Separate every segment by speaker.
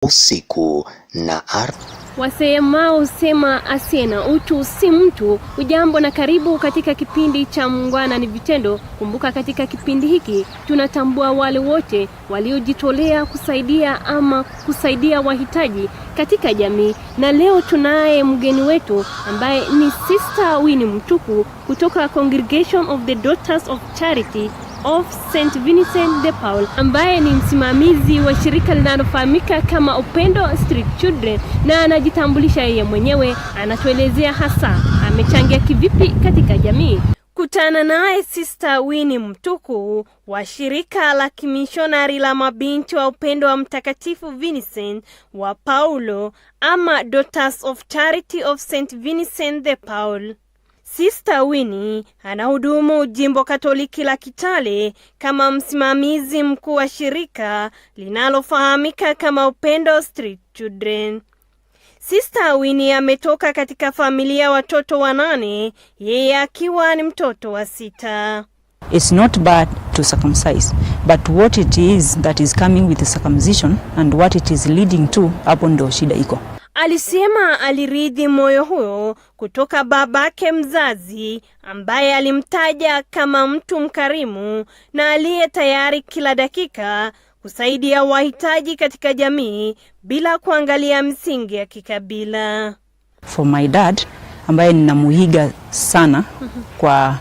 Speaker 1: usiku na
Speaker 2: Wasemao husema asiye na utu si mtu. Ujambo na karibu katika kipindi cha Muungwana ni Vitendo. Kumbuka katika kipindi hiki tunatambua wale wote waliojitolea kusaidia wahitaji katika jamii. Na leo tunaye mgeni wetu ambaye ni Sister Winnie Mutuku kutoka Congregation of the Daughters of Charity of St. Vincent de Paul, ambaye ni msimamizi wa shirika linalofahamika kama Upendo Street Children, na anajitambulisha yeye mwenyewe, anatuelezea hasa amechangia kivipi katika jamii. Kutana naye Sister Winnie Mutuku wa shirika la kimishonari la mabinti wa upendo wa Mtakatifu Vincent wa Paulo ama Daughters of Charity of St. Vincent de Paul. Sister Winnie anahudumu jimbo Katoliki la Kitale kama msimamizi mkuu wa shirika linalofahamika kama Upendo Street Children. Sister Winnie ametoka katika familia watoto 8, yeye akiwa ni mtoto wa 6.
Speaker 3: It's not bad to circumcise, but what it is that is coming with the circumcision and what it is leading to, hapo ndo shida iko.
Speaker 2: Alisema aliridhi moyo huo kutoka babake mzazi ambaye alimtaja kama mtu mkarimu na aliye tayari kila dakika kusaidia wahitaji katika jamii bila kuangalia msingi ya kikabila.
Speaker 3: For my dad ambaye ninamuiga sana kwa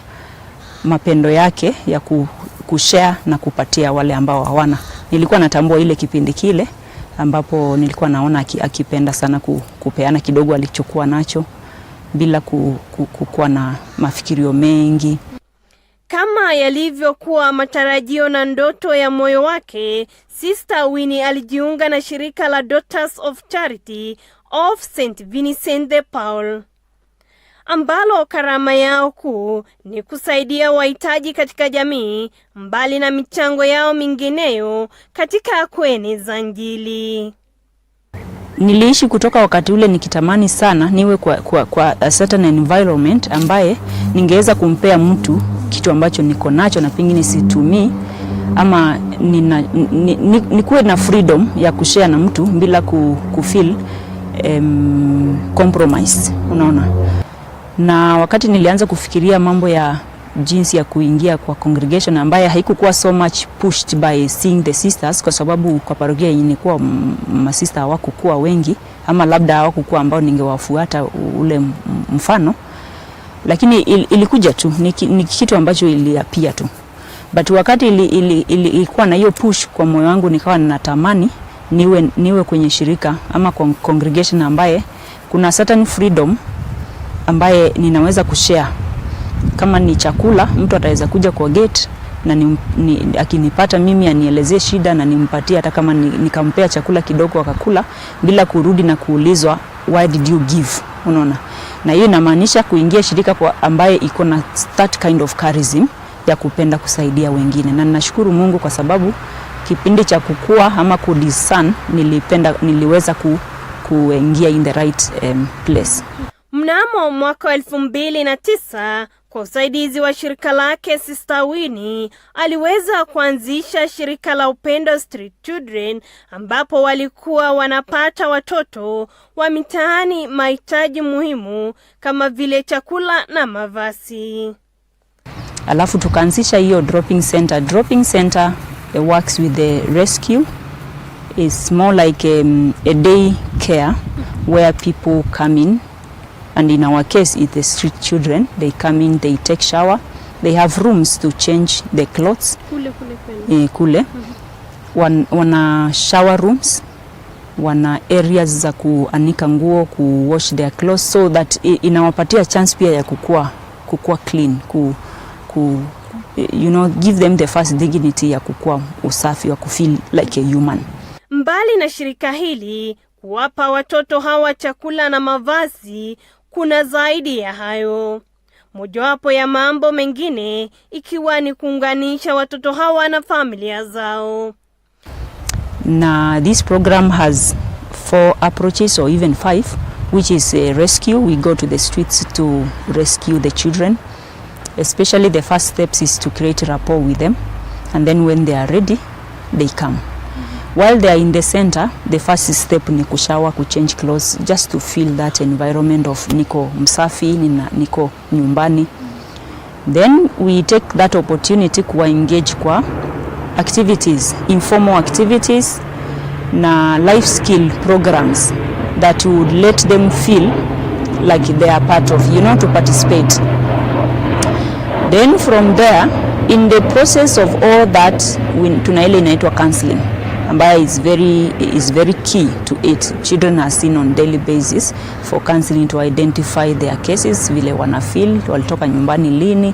Speaker 3: mapendo yake ya kushare na kupatia wale ambao hawana. Nilikuwa natambua ile kipindi kile ambapo nilikuwa naona akipenda sana kupeana kidogo alichokuwa nacho bila kuwa na mafikirio mengi.
Speaker 2: Kama yalivyokuwa matarajio na ndoto ya moyo wake, Sister Winnie alijiunga na shirika la Daughters of Charity of St. Vincent de Paul, ambalo karama yao kuu ni kusaidia wahitaji katika jamii mbali na michango yao mingineyo katika kueneza Injili.
Speaker 3: Niliishi kutoka wakati ule nikitamani sana niwe kwa a certain environment ambaye ningeweza kumpea mtu kitu ambacho niko nacho na pengine situmii, ama nikuwe na freedom ya kushare na mtu bila kufeel compromise, unaona. Na wakati nilianza kufikiria mambo ya jinsi ya kuingia kwa congregation ambaye haikukuwa so much pushed by seeing the sisters, kwa sababu kwa parokia yenye nilikuwa masista hawakuwa wengi, ama labda hawakuwa ambao ningewafuata ule mfano, lakini ilikuja tu ni kitu ambacho iliapia tu. But wakati ilikuwa na hiyo push kwa moyo wangu, nikawa ninatamani niwe kwenye shirika ama congregation ambaye kuna certain freedom ambaye ninaweza kushare. Kama ni chakula, mtu ataweza kuja kwa gate na akinipata mimi anielezee shida na nimpatie, hata kama nikampea chakula kidogo akakula bila kurudi na kuulizwa why did you give, unaona. Na hiyo inamaanisha kuingia shirika kwa ambaye iko na that kind of charism ya kupenda kusaidia wengine. Na ninashukuru Mungu kwa sababu kipindi cha kukua ama kudiscern niliweza kuingia in the right place.
Speaker 2: Mnamo mwaka 2009 kwa usaidizi wa shirika lake, Sister Winnie aliweza kuanzisha shirika la Upendo Street Children, ambapo walikuwa wanapata watoto wa mitaani mahitaji muhimu kama vile chakula na mavazi.
Speaker 3: Alafu tukaanzisha hiyo dropping center. Dropping center works with the rescue. It's more like a day care where people come in. And in our case, it's the street children. They come in, they take shower. They have rooms to change the clothes. Kule. Wana shower rooms. Wana areas za kuanika nguo, wash their clothes, so that inawapatia chance pia ya kukua clean, give them the first dignity ya kukua usafi, wa kufeel like a human.
Speaker 2: Mbali na shirika hili kuwapa watoto hawa chakula na mavazi, kuna zaidi ya hayo. Mojawapo ya mambo mengine ikiwa ni kuunganisha watoto hawa na familia zao.
Speaker 3: Na this program has 4 approaches or even 5, which is a rescue. We go to the streets to rescue the children. Especially the first steps is to create rapport with them, and then when they are ready, they come. While they are in the center, the first step ni kushower, kuchange clothes, just to feel that environment of niko msafi, niko nyumbani. Then we take that opportunity kuwa engage kwa activities, informal activities na life skill programs that would let them feel like they are part of, to participate. Then from there, in the process of all that, tuna ile inaitwa counseling, ambayo is very key to it. Children are seen on daily basis for counseling to identify their cases, vile wana feel, walitoka nyumbani lini,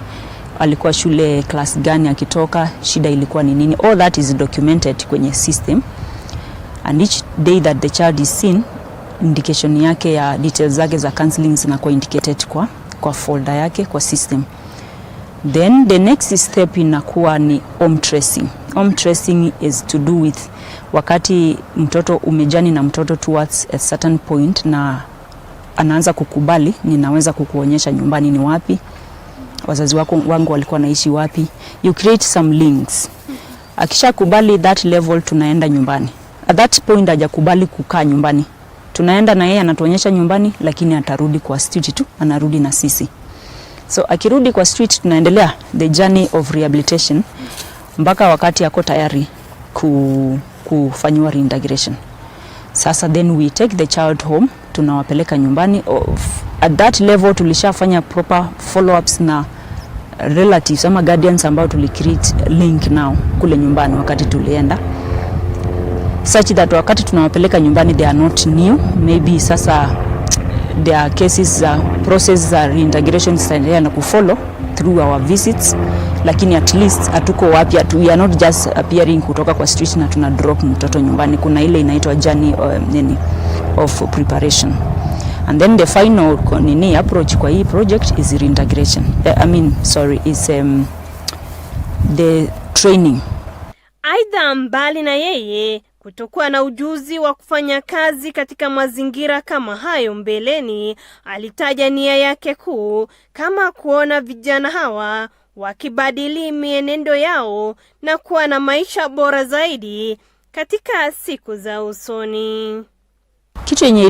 Speaker 3: alikuwa shule class gani akitoka, shida ilikuwa ni nini. All that is documented kwenye system, and each day that the child is seen, indication yake ya details zake za counseling zinakuwa indicated kwa folder yake kwa system. Then the next step inakuwa ni home tracing. Home tracing is to do with wakati mtoto umejani na mtoto towards a certain point na anaanza kukubali, ninaweza kukuonyesha nyumbani ni wapi, wazazi wangu walikuwa naishi wapi. You create some links. Akisha kubali that level, tunaenda nyumbani. At that point hajakubali kukaa nyumbani, tunaenda na yeye, anatuonyesha nyumbani, lakini atarudi kwa street tu, anarudi na sisi. So akirudi kwa street, tunaendelea the journey of rehabilitation mpaka wakati ako tayari kufanywa reintegration. Sasa then we take the child home, tunawapeleka nyumbani. At that level tulishafanya proper follow-ups na relatives ama guardians ambao tulicreate link now kule nyumbani wakati tulienda, such that wakati tunawapeleka nyumbani they are not new. Maybe sasa there are cases process za reintegration zitaendelea na kufollow through our visits, lakini at least atuko wapi, we are not just appearing kutoka kwa street na tuna drop mtoto nyumbani. Kuna ile inaitwa journey of preparation, and then the final approach kwa hii project is reintegration. Is the training.
Speaker 2: Aidha, mbali na yeye kutokuwa na ujuzi wa kufanya kazi katika mazingira kama hayo mbeleni, alitaja nia yake kuu kama kuona vijana hawa wakibadili mienendo yao na kuwa na maisha bora zaidi katika siku za usoni.
Speaker 3: Kitu yenye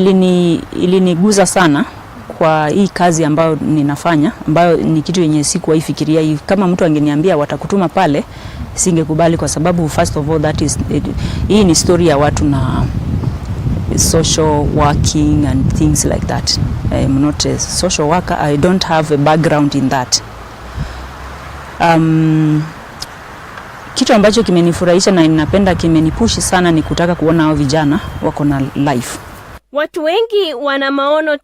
Speaker 3: iliniguza sana kwa hii kazi ambayo ninafanya, ambayo ni kitu yenye sikuwahi fikiria. Kama mtu angeniambia watakutuma pale, singekubali, kwa sababu first of all hii ni story ya watu na social working and things like that. I'm not a social worker. I don't have a background in that. Kitu ambacho kimenifurahisha na ninapenda, kimenipushi sana, ni kutaka kuona hao vijana wako na life.
Speaker 2: Watu wengi wana maono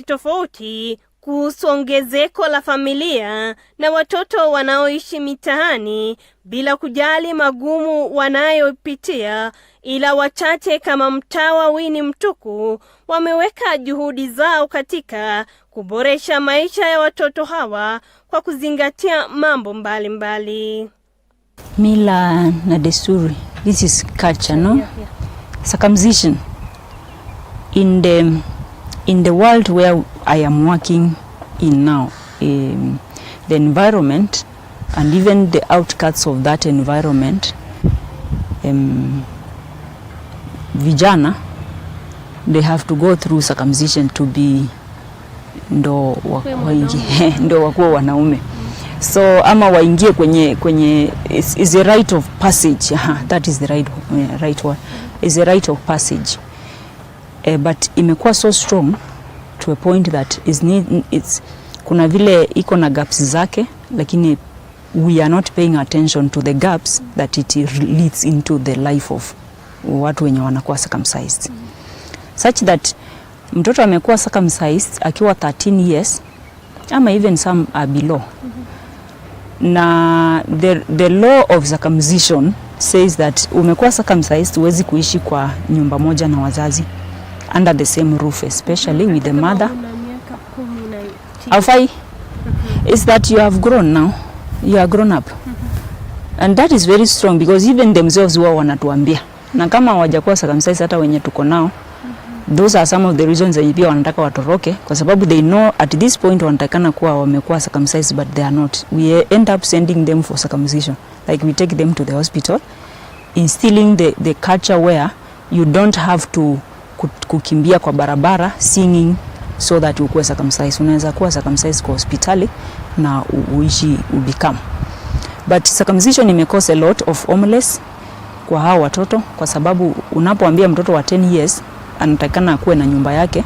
Speaker 2: tofauti kuhusu ongezeko la familia na watoto wanaoishi mitaani bila kujali magumu wanayopitia, ila wachache kama Mtawa Winnie Mtuku wameweka juhudi zao katika kuboresha maisha ya watoto hawa kwa kuzingatia mambo mbalimbali.
Speaker 3: Mila na desturi, this is culture, no? Yeah. Circumcision. In the world where I am working in now, the environment and even the outskirts of that environment, vijana, they have to go through circumcision to be ndo wakuwa wanaume. So ama waingie kwenye is a rite of passage. That is the right word. Is a rite of passage. But imekuwa so strong to a point that kuna vile iko na gaps zake, lakini we are not paying attention to the gaps that it leads into the life of watu wenye wanakuwa circumcised. Such that mtoto amekuwa circumcised akiwa 13 years ama even some are below. Na the law of circumcision says that umekuwa circumcised huwezi kuishi kwa nyumba moja na wazazi, under the same roof, especially with the mother. Afai is that you have grown now, you are grown up. And that is very strong, because even themselves wao wanatuambia, na kama hawajakuwa circumcised hata wenye tuko nao, those are some of the reasons that pia wanataka watoroke, kwa sababu they know at this point wanatakana kuwa wamekuwa circumcised but they are not. We end up sending them for circumcision, like we take them to the hospital instilling the culture where you don't have to kukimbia kwa barabara singing so that ukuwe circumcised. Unaweza kuwa circumcised kwa hospitali na uishi ubecome. But circumcision imecause a lot of homeless kwa hao watoto, kwa sababu unapoambia mtoto wa 10 years anatakana akuwe na nyumba yake,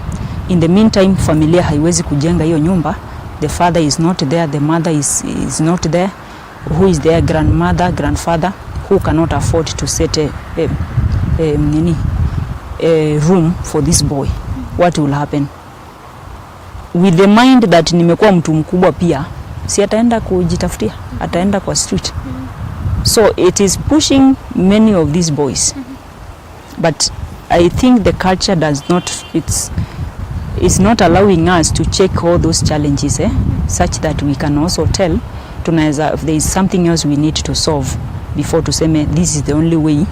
Speaker 3: in the meantime familia haiwezi kujenga hiyo nyumba. The father is not there, the mother is not there. Who is there? Grandmother, grandfather, who cannot afford to set a room for this boy. What will happen? With the mind that nimekuwa mtu mkubwa pia, si ataenda kujitafutia, ataenda kwa street. So it is pushing many of these boys. But I think the culture does not, it's not allowing us to check all those challenges, such that we can also tell tunaweza, if there is something else we need to solve before tuseme this is the only way,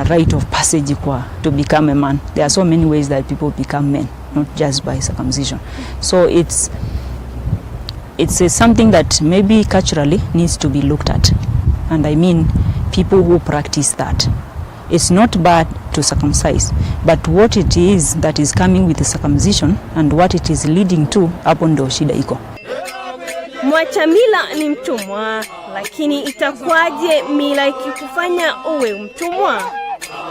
Speaker 3: rite of passage to become a man. There are so many ways that people become men, not just by circumcision. So it's something that maybe culturally needs to be looked at. And I mean people who practice that. It's not bad to circumcise, but what it is that is coming with the circumcision and what it is leading to, hapo ndo shida iko.
Speaker 2: Mwacha mila ni mtumwa, lakini itakuwaje mila ikikufanya uwe mtumwa?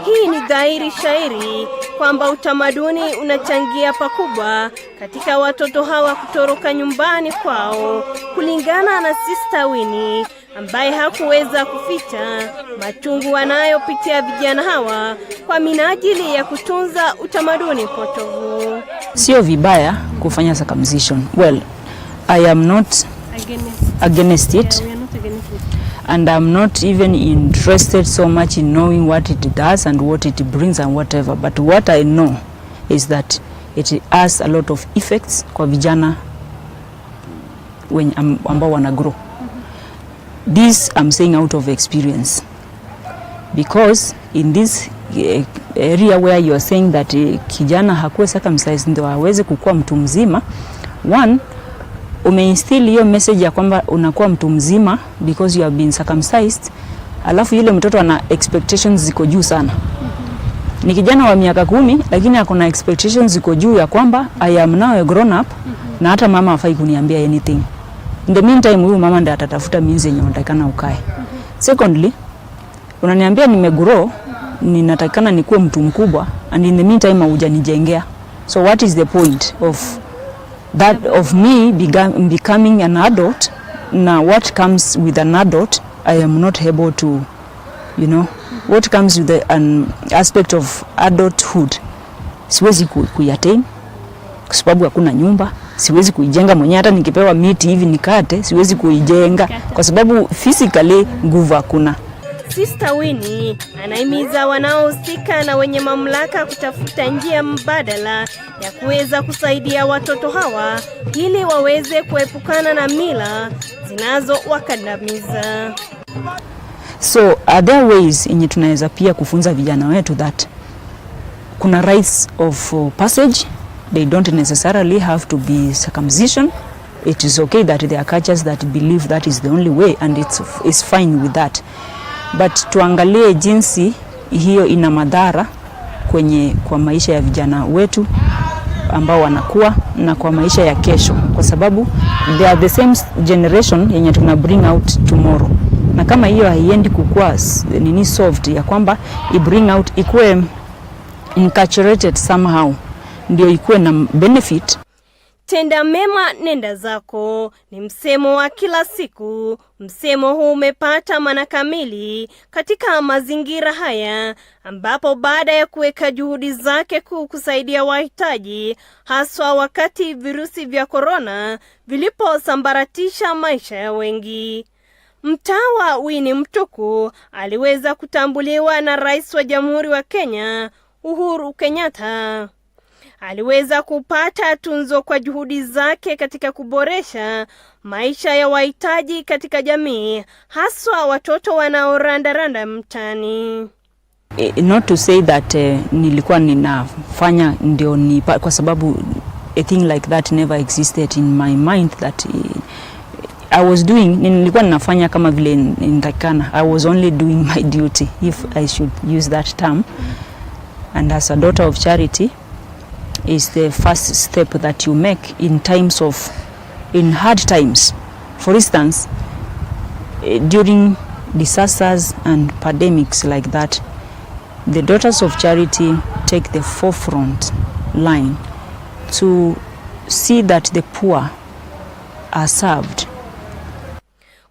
Speaker 2: Hii ni dhahiri shairi kwamba utamaduni unachangia pakubwa katika watoto hawa kutoroka nyumbani kwao, kulingana na Sister Winnie ambaye hakuweza kuficha machungu wanayopitia vijana hawa kwa minajili ya kutunza utamaduni potovu.
Speaker 3: Sio vibaya kufanya circumcision. Well, I am not against it.
Speaker 2: We are not against it.
Speaker 3: And I'm not even interested so much in knowing what it does and what it brings and whatever. But what I know is that it has a lot of effects kwa vijana when ambao wana grow. This I'm saying out of experience. Because in this area where you are saying that kijana hakuwe circumcised ndio hawezi kukua mtu mzima, one, umeinstill hiyo message ya kwamba unakuwa mtu mzima because you have been circumcised, alafu yule mtoto ana expectations ziko juu sana. Ni kijana wa miaka 10 lakini akona expectations ziko juu ya kwamba I am now a grown up na hata mama hafai kuniambia anything. In the meantime huyu mama ndiye atatafuta means yenye unatakana ukae. Secondly, unaniambia nimegrow, ninatakana nikuwe mtu mkubwa, and in the meantime hujanijengea. So what is the point of me becoming an adult? Now what comes with an adult I am not able to, what comes with an aspect of adulthood siwezi kuyatain kwa sababu hakuna nyumba, siwezi kuijenga mwenyewe. Hata nikipewa miti hivi nikate siwezi kuijenga kwa sababu physically nguvu hakuna.
Speaker 2: Sister Winnie anahimiza wanaohusika na wenye mamlaka kutafuta njia mbadala ya kuweza kusaidia watoto hawa ili waweze kuepukana na mila zinazowakandamiza.
Speaker 3: So are there ways yenye tunaweza pia kufunza vijana wetu that kuna rites of passage, they don't necessarily have to be circumcision. It is okay that there are cultures that believe that is the only way and it's fine with that. But tuangalie jinsi hiyo ina madhara kwa maisha ya vijana wetu ambao wanakuwa na kwa maisha ya kesho, kwa sababu they are the same generation yenye tuna bring out tomorrow. Na kama hiyo haiendi kukua solved ya kwamba bring out ikuwe inculturated somehow ndio ikuwe na benefit.
Speaker 2: Tenda mema nenda zako ni msemo wa kila siku. Msemo huu umepata maana kamili katika mazingira haya ambapo baada ya kuweka juhudi zake kusaidia wahitaji, haswa wakati virusi vya corona viliposambaratisha maisha ya wengi, Mtawa Winnie Mtuku aliweza kutambuliwa na Rais wa Jamhuri wa Kenya Uhuru Kenyatta. Aliweza kupata tunzo kwa juhudi zake katika kuboresha maisha ya wahitaji katika jamii, haswa watoto wanaorandaranda mtani.
Speaker 3: Not to say that nilikuwa ninafanya ndio kwa sababu a thing like that never existed in my mind that nilikuwa ninafanya kama vile inatakana. I was only doing my duty, if I should use that term. And as a daughter of charity is the first step that you make in hard times. For instance, during disasters and pandemics like that, the Daughters of Charity take the forefront line to see that the poor are served.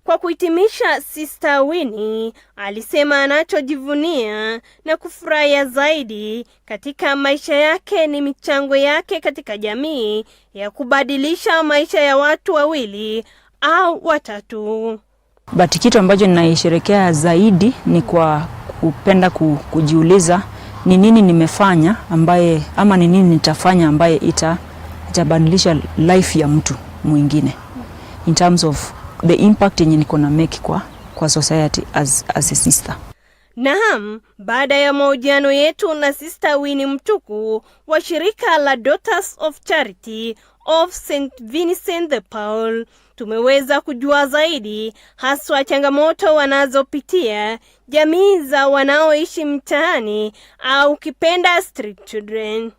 Speaker 2: Kwa kuhitimisha, Sister Winnie alisema anachojivunia na kufurahia zaidi katika maisha yake ni michango yake katika jamii ya kubadilisha maisha ya watu wawili au watatu.
Speaker 3: But kitu ambacho ninaisherekea zaidi ni kwa kupenda kujiuliza ni nini nimefanya ambaye ama ni nini nitafanya ambaye itabadilisha life ya mtu mwingine, in terms of the impact yenye niko na make kwa society as a sister.
Speaker 2: Naam, baada ya mahojiano yetu na Sister Winnie Mtuku wa shirika la Daughters of Charity of St. Vincent de Paul, tumeweza kujua zaidi haswa changamoto wanazopitia jamii za wanaoishi mtaani au kipenda street children.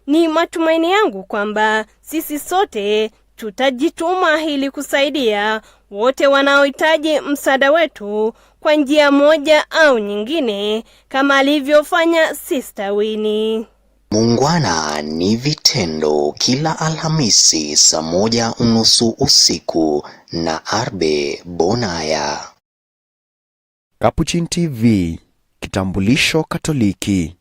Speaker 2: Ni matumaini yangu kwamba sisi sote tutajituma ili kusaidia wote wanaohitaji msaada wetu kwa njia moja au nyingine kama alivyofanya Sister Winnie.
Speaker 1: Muungwana ni vitendo, kila Alhamisi saa 1:30 usiku na Arbe Bonaya.
Speaker 4: Capuchin TV, kitambulisho Katoliki.